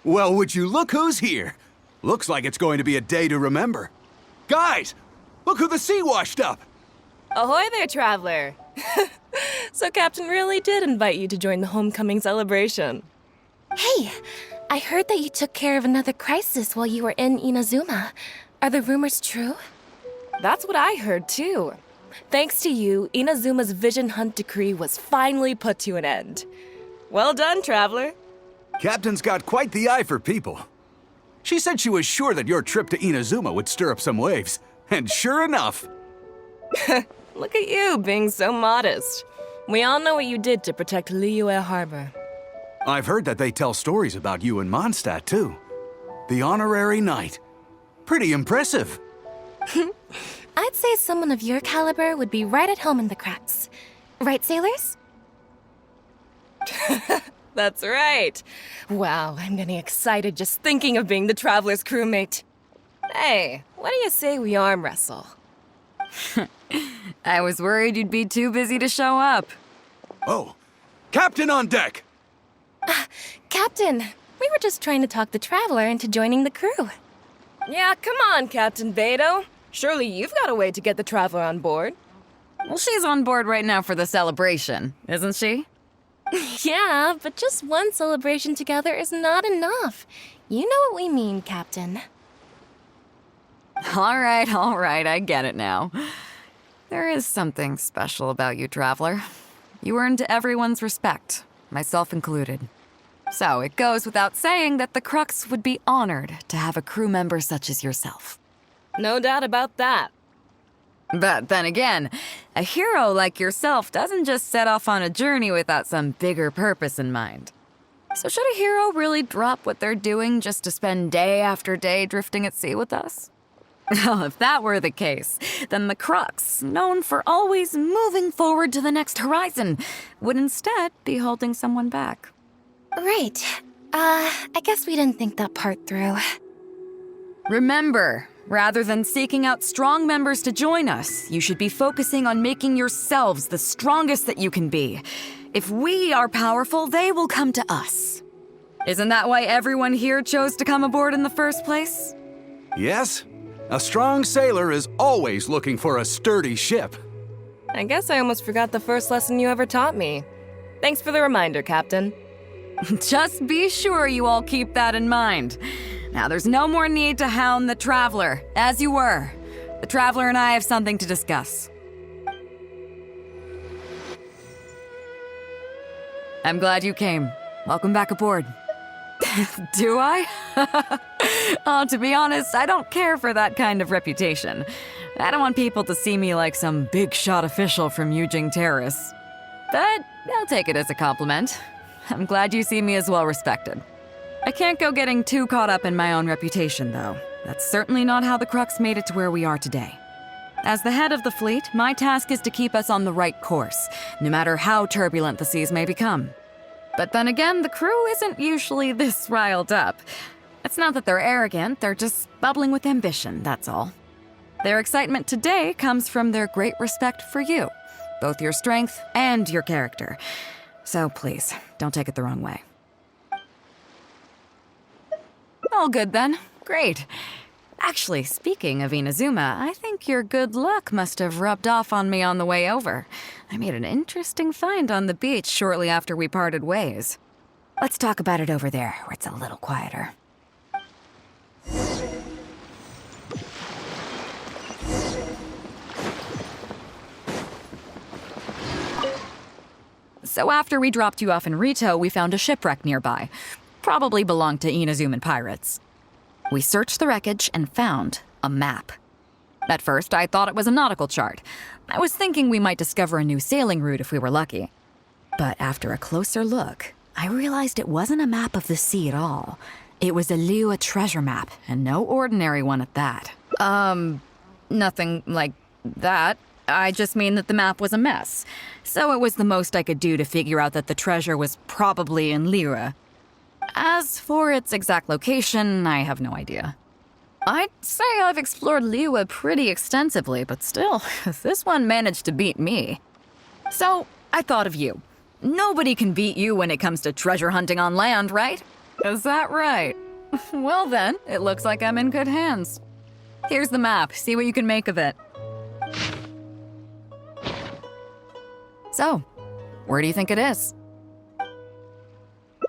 Well, would you look who's here? Looks like it's going to be a day to remember. Guys, look who the sea washed up! Ahoy there, traveler! So Captain really did invite you to join the homecoming celebration. Hey, I heard that you took care of another crisis while you were in Inazuma. Are the rumors true? That's what I heard, too. Thanks to you, Inazuma's Vision Hunt decree was finally put to an end. Well done, traveler. Captain's got quite the eye for people. She said she was sure that your trip to Inazuma would stir up some waves. And sure enough... Look at you, being so modest. We all know what you did to protect Liyue Harbor. I've heard that they tell stories about you in Mondstadt, too. The honorary knight. Pretty impressive. I'd say someone of your caliber would be right at home in the Crux. Right, sailors? That's right. Wow, I'm getting excited just thinking of being the traveler's crewmate. Hey, what do you say we arm wrestle? I was worried you'd be too busy to show up. Oh, Captain on deck! Captain, we were just trying to talk the traveler into joining the crew. Yeah, come on, Captain Beidou. Surely you've got a way to get the traveler on board. Well, she's on board right now for the celebration, isn't she? Yeah, but just one celebration together is not enough. You know what we mean, Captain. All right, I get it now. There is something special about you, traveler. You earned everyone's respect, myself included. So it goes without saying that the Crux would be honored to have a crew member such as yourself. No doubt about that. But then again, a hero like yourself doesn't just set off on a journey without some bigger purpose in mind. So should a hero really drop what they're doing just to spend day after day drifting at sea with us? Well, if that were the case, then the Crux, known for always moving forward to the next horizon, would instead be holding someone back. Right. I guess we didn't think that part through. Remember, rather than seeking out strong members to join us, you should be focusing on making yourselves the strongest that you can be. If we are powerful, they will come to us. Isn't that why everyone here chose to come aboard in the first place? Yes. A strong sailor is always looking for a sturdy ship. I guess I almost forgot the first lesson you ever taught me. Thanks for the reminder, Captain. Just be sure you all keep that in mind. Now, there's no more need to hound the traveler, as you were. The traveler and I have something to discuss. I'm glad you came. Welcome back aboard. Do I? Oh, to be honest, I don't care for that kind of reputation. I don't want people to see me like some big shot official from Yujing Terrace. But I'll take it as a compliment. I'm glad you see me as well respected. I can't go getting too caught up in my own reputation, though. That's certainly not how the Crux made it to where we are today. As the head of the fleet, my task is to keep us on the right course, no matter how turbulent the seas may become. But then again, the crew isn't usually this riled up. It's not that they're arrogant, they're just bubbling with ambition, that's all. Their excitement today comes from their great respect for you, both your strength and your character. So please, don't take it the wrong way. All good then. Great. Actually, speaking of Inazuma, I think your good luck must have rubbed off on me on the way over. I made an interesting find on the beach shortly after we parted ways. Let's talk about it over there, where it's a little quieter. So after we dropped you off in Rito, we found a shipwreck nearby. Probably belonged to Inazuman pirates. We searched the wreckage and found a map. At first, I thought it was a nautical chart. I was thinking we might discover a new sailing route if we were lucky. But after a closer look, I realized it wasn't a map of the sea at all. It was a Liyue treasure map, and no ordinary one at that. Nothing like that. I just mean that the map was a mess. So it was the most I could do to figure out that the treasure was probably in Liyue. As for its exact location, I have no idea. I'd say I've explored Liyue pretty extensively, but still, this one managed to beat me. So, I thought of you. Nobody can beat you when it comes to treasure hunting on land, right? Is that right? Well then, it looks like I'm in good hands. Here's the map. See what you can make of it. So, where do you think it is?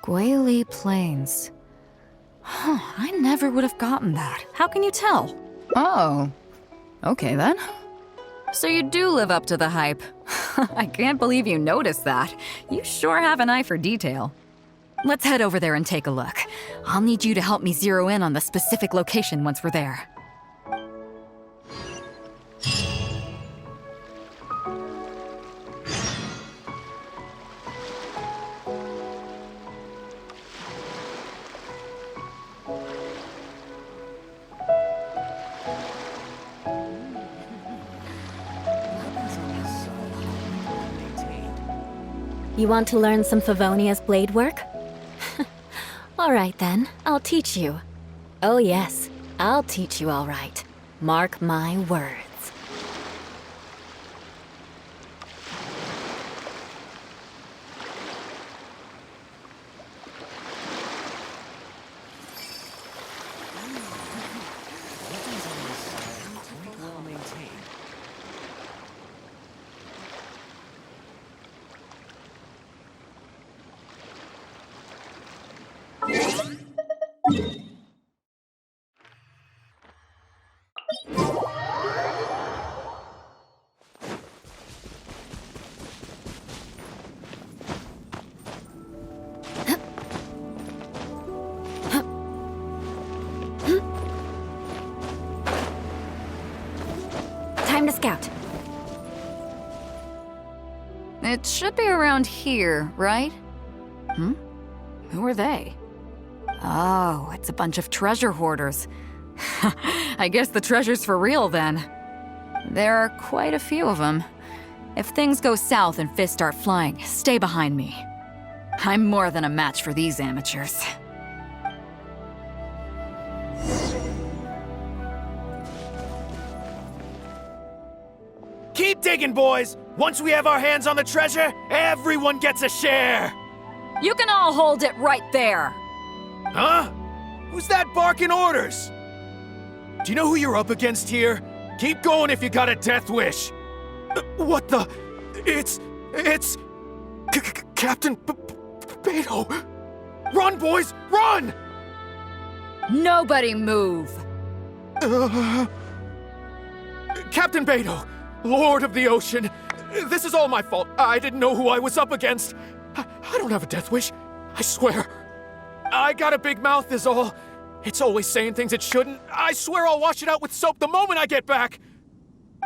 Guili Plains. Huh, I never would have gotten that. How can you tell? Oh, okay then. So you do live up to the hype. I can't believe you noticed that. You sure have an eye for detail. Let's head over there and take a look. I'll need you to help me zero in on the specific location once we're there. You want to learn some Favonia's blade work? All right then, I'll teach you. Oh yes, I'll teach you all right. Mark my words. Time to scout. It should be around here, right? Who are they? Oh, it's a bunch of treasure hoarders. I guess the treasure's for real then. There are quite a few of them. If things go south and fists start flying, stay behind me. I'm more than a match for these amateurs. Keep digging, boys! Once we have our hands on the treasure, everyone gets a share! You can all hold it right there! Huh? Who's that barking orders? Do you know who you're up against here? Keep going if you got a death wish. What the? It's Captain Beidou. Run, boys, run! Nobody move! Captain Beidou, Lord of the Ocean, this is all my fault. I didn't know who I was up against. I don't have a death wish, I swear. I got a big mouth is all. It's always saying things it shouldn't. I swear I'll wash it out with soap the moment I get back.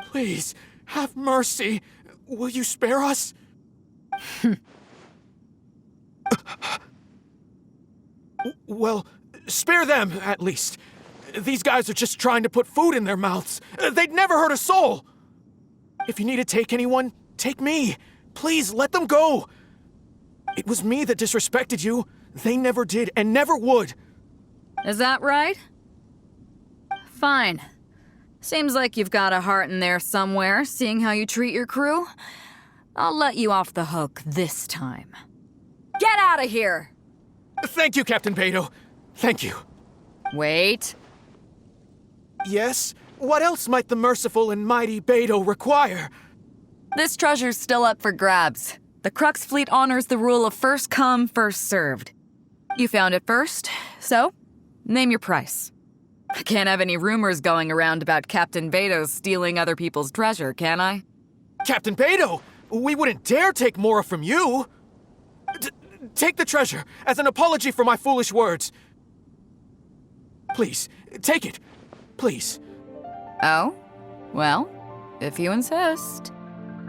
Please, have mercy. Will you spare us? Well, spare them, at least. These guys are just trying to put food in their mouths. They'd never hurt a soul. If you need to take anyone, take me. Please, let them go. It was me that disrespected you. They never did and never would. Is that right? Fine. Seems like you've got a heart in there somewhere, seeing how you treat your crew. I'll let you off the hook this time. Get out of here! Thank you, Captain Beidou. Thank you. Wait. Yes? What else might the merciful and mighty Beidou require? This treasure's still up for grabs. The Crux fleet honors the rule of first come, first served. You found it first, so name your price. I can't have any rumors going around about Captain Beidou stealing other people's treasure, can I? Captain Beidou, we wouldn't dare take more from you. Take the treasure as an apology for my foolish words. Please, take it. Please. Oh? Well, if you insist.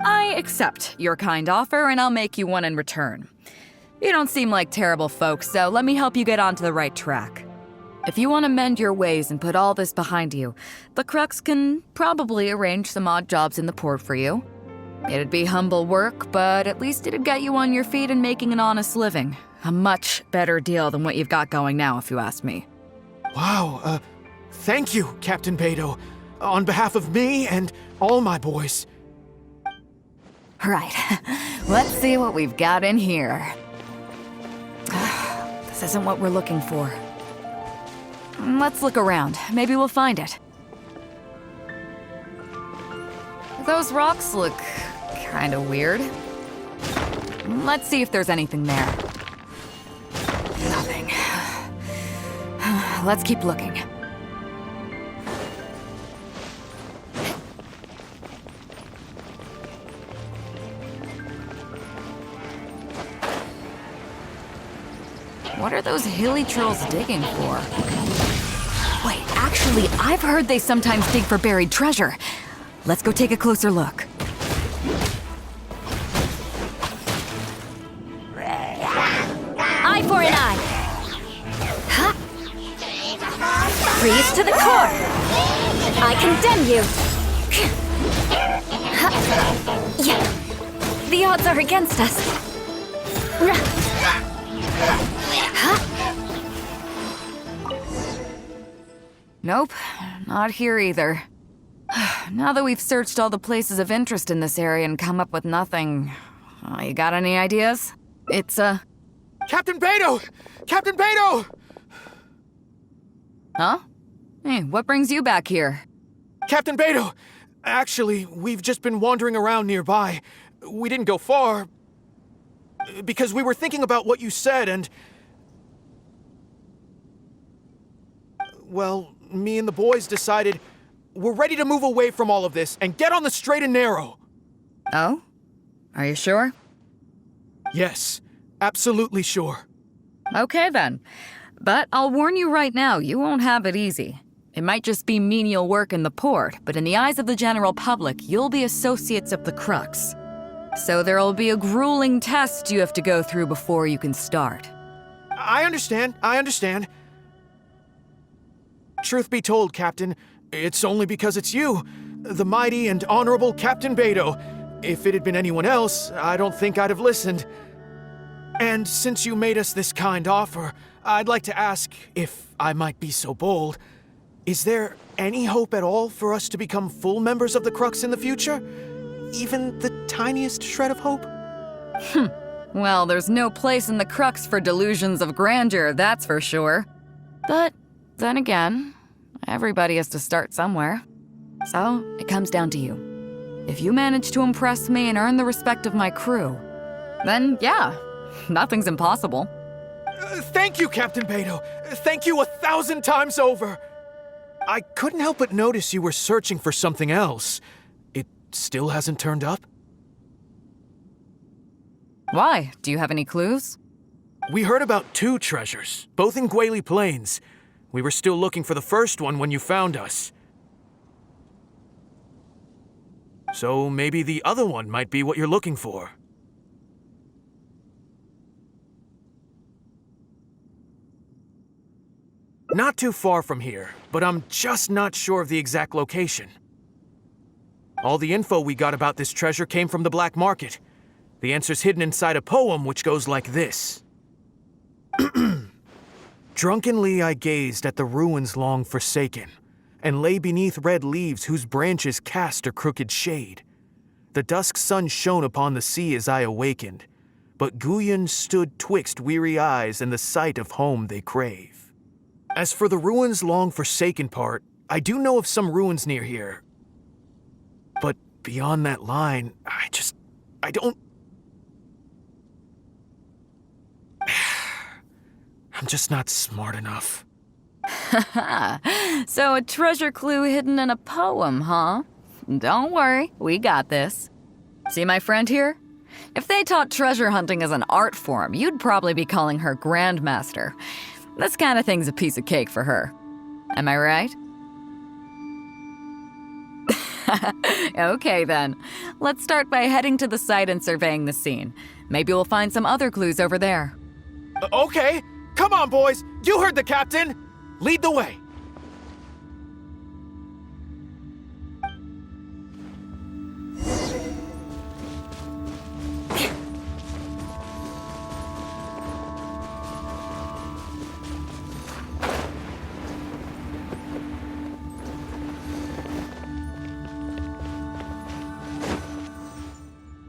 I accept your kind offer, and I'll make you one in return. You don't seem like terrible folks, so let me help you get onto the right track. If you want to mend your ways and put all this behind you, the Crux can probably arrange some odd jobs in the port for you. It'd be humble work, but at least it'd get you on your feet and making an honest living. A much better deal than what you've got going now, if you ask me. Wow, thank you, Captain Beidou. On behalf of me and all my boys. Right, let's see what we've got in here. The This isn't what we're looking for. Let's look around. Maybe we'll find it. Those rocks look kinda weird. Let's see if there's anything there. Nothing. Let's keep looking. What are those hilly trolls digging for? Wait, actually, I've heard they sometimes dig for buried treasure. Let's go take a closer look. Eye for an eye. Huh? Freeze to the core. I condemn you. Huh. Yeah. The odds are against us. Nope, not here either. Now that we've searched all the places of interest in this area and come up with nothing, you got any ideas? It's, Captain Beidou! Captain Beidou! Huh? Hey, what brings you back here? Captain Beidou! Actually, we've just been wandering around nearby. We didn't go far, because we were thinking about what you said and... Well, me and the boys decided we're ready to move away from all of this and get on the straight and narrow. Oh? Are you sure? Yes, absolutely sure. Okay then. But I'll warn you right now, you won't have it easy. It might just be menial work in the port, but in the eyes of the general public, you'll be associates of the Crux. So there'll be a grueling test you have to go through before you can start. I understand. Truth be told, Captain, it's only because it's you, the mighty and honorable Captain Beidou. If it had been anyone else, I don't think I'd have listened. And since you made us this kind offer, I'd like to ask, if I might be so bold, is there any hope at all for us to become full members of the Crux in the future? Even the tiniest shred of hope? Well, there's no place in the Crux for delusions of grandeur, that's for sure. But then again, everybody has to start somewhere. So, it comes down to you. If you manage to impress me and earn the respect of my crew, then yeah, nothing's impossible. Thank you, Captain Beidou. Thank you 1,000 times over. I couldn't help but notice you were searching for something else. It still hasn't turned up? Why? Do you have any clues? We heard about 2 treasures, both in Guili Plains. We were still looking for the first one when you found us. So maybe the other one might be what you're looking for. Not too far from here, but I'm just not sure of the exact location. All the info we got about this treasure came from the black market. The answer's hidden inside a poem which goes like this. Drunkenly I gazed at the ruins long forsaken, and lay beneath red leaves whose branches cast a crooked shade. The dusk sun shone upon the sea as I awakened, but Guyon stood twixt weary eyes and the sight of home they crave. As for the ruins long forsaken part, I do know of some ruins near here. But beyond that line, I don't... I'm just not smart enough. So a treasure clue hidden in a poem, huh? Don't worry, we got this. See my friend here? If they taught treasure hunting as an art form, you'd probably be calling her Grandmaster. This kind of thing's a piece of cake for her. Am I right? Okay then. Let's start by heading to the site and surveying the scene. Maybe we'll find some other clues over there. Okay, come on boys, you heard the captain. Lead the way.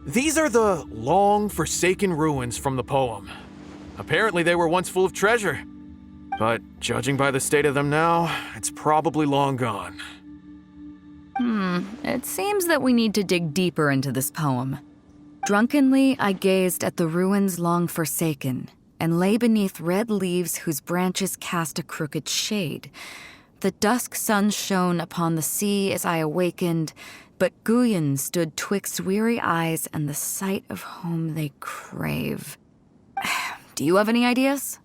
These are the long forsaken ruins from the poem. Apparently they were once full of treasure. But judging by the state of them now, it's probably long gone. It seems that we need to dig deeper into this poem. Drunkenly, I gazed at the ruins long forsaken, and lay beneath red leaves whose branches cast a crooked shade. The dusk sun shone upon the sea as I awakened, but Guyon stood twixt weary eyes and the sight of home they crave. Do you have any ideas?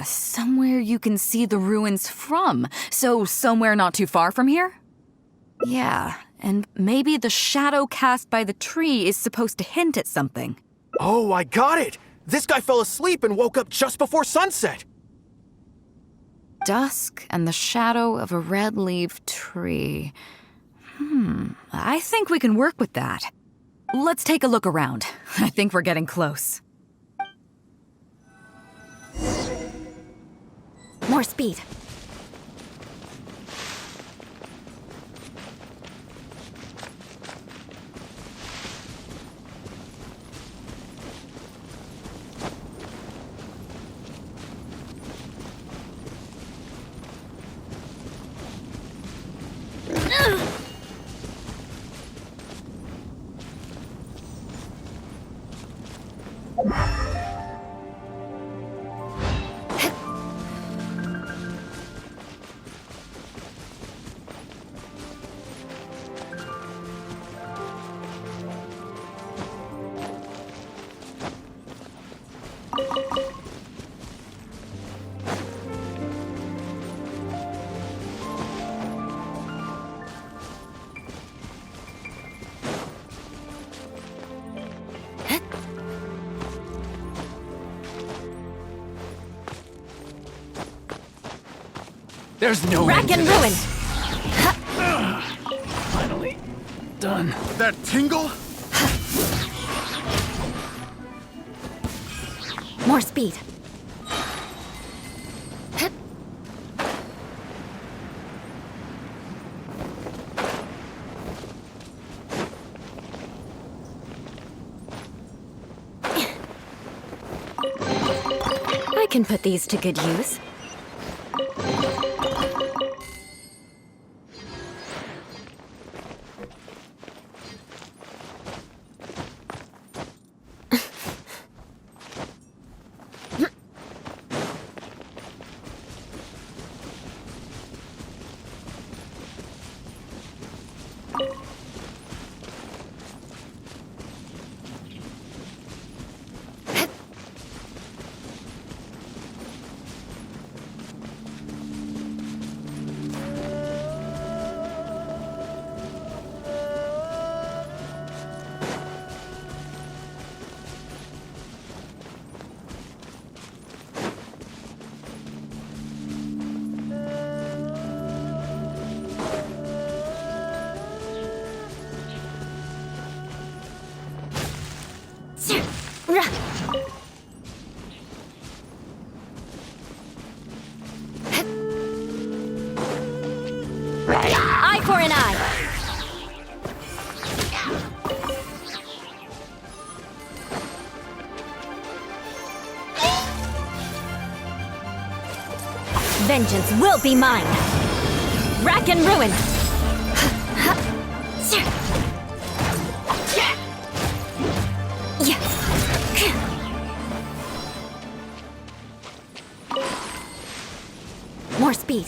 Somewhere you can see the ruins from. So somewhere not too far from here? Yeah, and maybe the shadow cast by the tree is supposed to hint at something. Oh, I got it! This guy fell asleep and woke up just before sunset! Dusk and the shadow of a red-leaved tree. I think we can work with that. Let's take a look around. I think we're getting close. More speed. There's no Rack end to and this. ruin! Finally done. That tingle? More speed. I can put these to good use. Eye for an eye. Vengeance will be mine. Rack and ruin. More speed.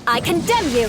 I condemn you!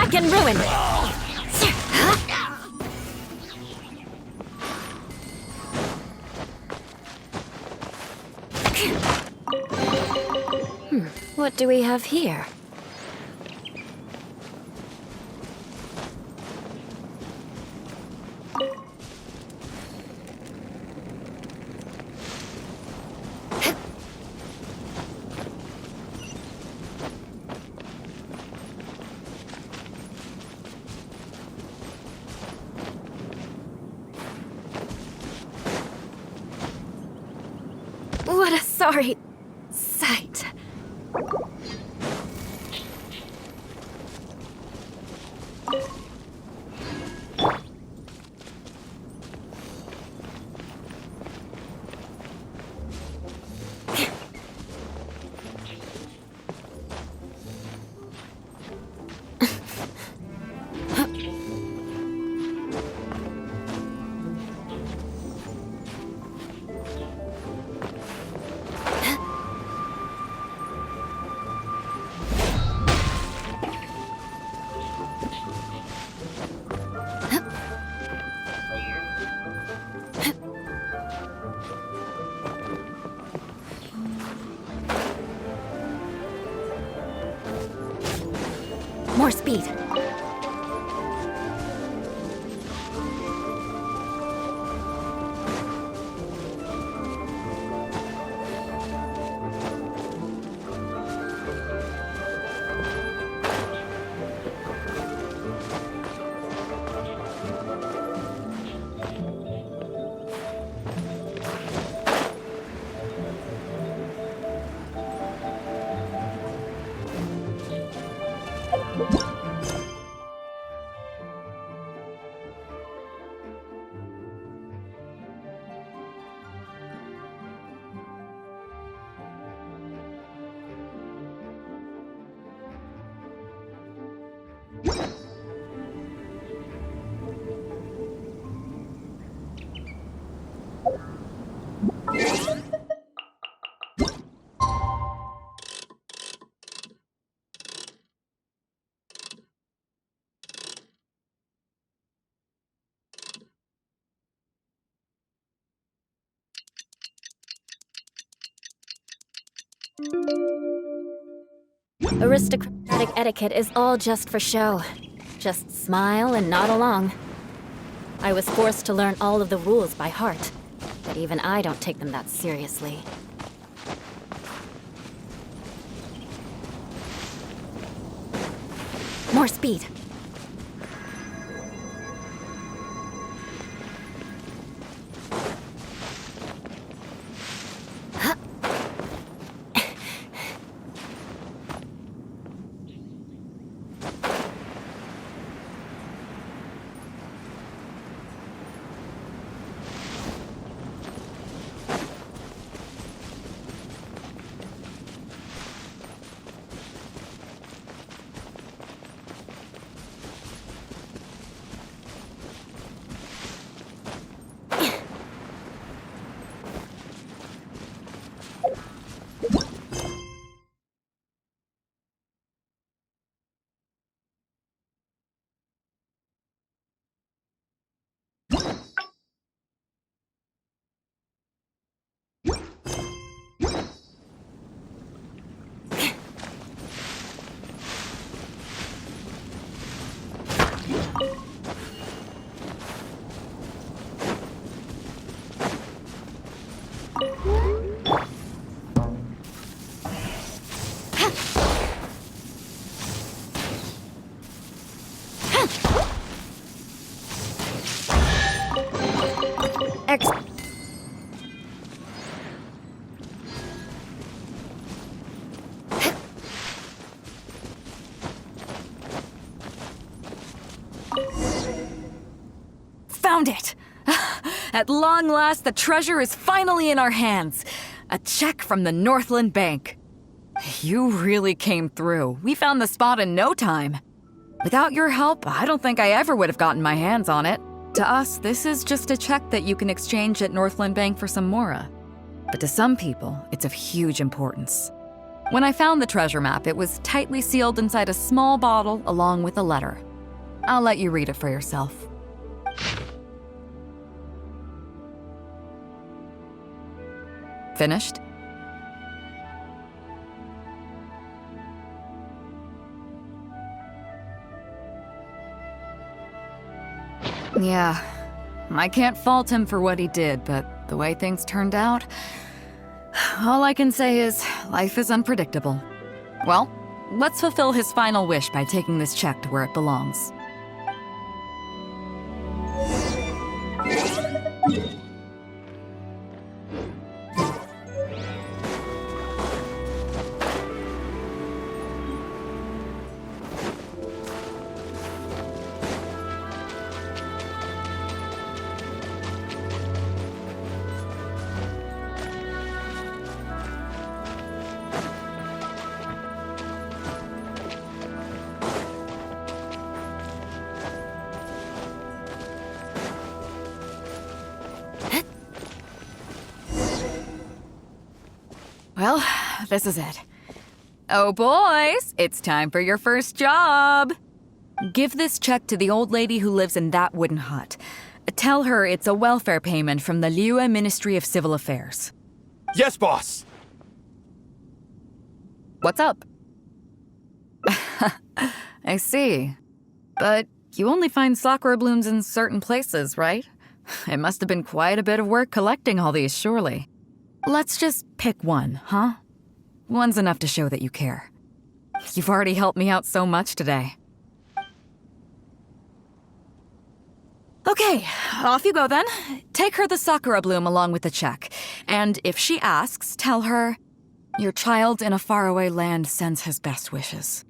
back and ruin. What do we have here? What a sorry sight. More speed. Aristocratic etiquette is all just for show. Just smile and nod along. I was forced to learn all of the rules by heart, but even I don't take them that seriously. More speed. Found it! At long last, the treasure is finally in our hands. A check from the Northland Bank. You really came through. We found the spot in no time. Without your help, I don't think I ever would have gotten my hands on it. To us, this is just a check that you can exchange at Northland Bank for some Mora. But to some people, it's of huge importance. When I found the treasure map, it was tightly sealed inside a small bottle along with a letter. I'll let you read it for yourself. Finished? Yeah, I can't fault him for what he did, but the way things turned out, all I can say is life is unpredictable. Well, let's fulfill his final wish by taking this check to where it belongs. Well, this is it. Oh, boys, it's time for your first job. Give this check to the old lady who lives in that wooden hut. Tell her it's a welfare payment from the Liyue Ministry of Civil Affairs. Yes, boss! What's up? I see. But you only find sakura blooms in certain places, right? It must have been quite a bit of work collecting all these, surely. Let's just pick one, huh? One's enough to show that you care. You've already helped me out so much today. Okay, off you go then. Take her the sakura bloom along with the check. And if she asks, tell her, your child in a faraway land sends his best wishes.